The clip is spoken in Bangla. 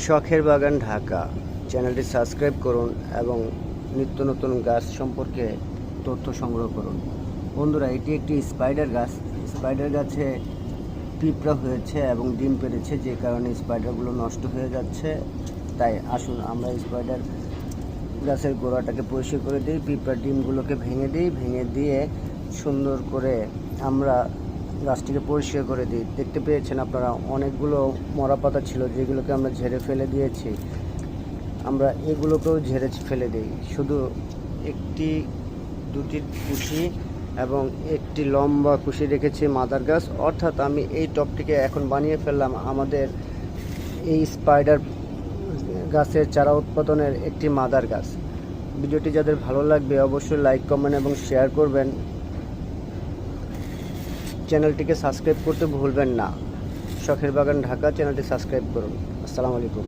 শখের বাগান ঢাকা চ্যানেলটি সাবস্ক্রাইব করুন এবং নিত্য নতুন গাছ সম্পর্কে তথ্য সংগ্রহ করুন। বন্ধুরা, এটি একটি স্পাইডার গাছ। স্পাইডার গাছে পিঁপড়া হয়েছে এবং ডিম পেড়েছে, যে কারণে স্পাইডারগুলো নষ্ট হয়ে যাচ্ছে। তাই আসুন আমরা স্পাইডার গাছের গোড়াটাকে পরিষ্কার করে দিই, পিঁপড়ার ডিমগুলোকে ভেঙে দিয়ে সুন্দর করে আমরা গাছটিকে পরিষ্কার করে দিই। দেখতে পেয়েছেন আপনারা, অনেকগুলো মরা পাতা ছিল যেগুলোকে আমরা ঝেড়ে ফেলে দিয়েছি। আমরা এগুলোকেও ঝেড়ে ফেলে দিই। শুধু একটি দুটি কুশি এবং একটি লম্বা কুশি রেখেছি মাদার গাছ, অর্থাৎ আমি এই টবটিকে এখন বানিয়ে ফেললাম আমাদের এই স্পাইডার গাছের চারা উৎপাদনের একটি মাদার গাছ। ভিডিওটি যাদের ভালো লাগবে অবশ্যই লাইক, কমেন্ট এবং শেয়ার করবেন। চ্যানেলটিকে সাবস্ক্রাইব করতে ভুলবেন না। শখের বাগান ঢাকা চ্যানেলটি সাবস্ক্রাইব করুন। আসসালামু আলাইকুম।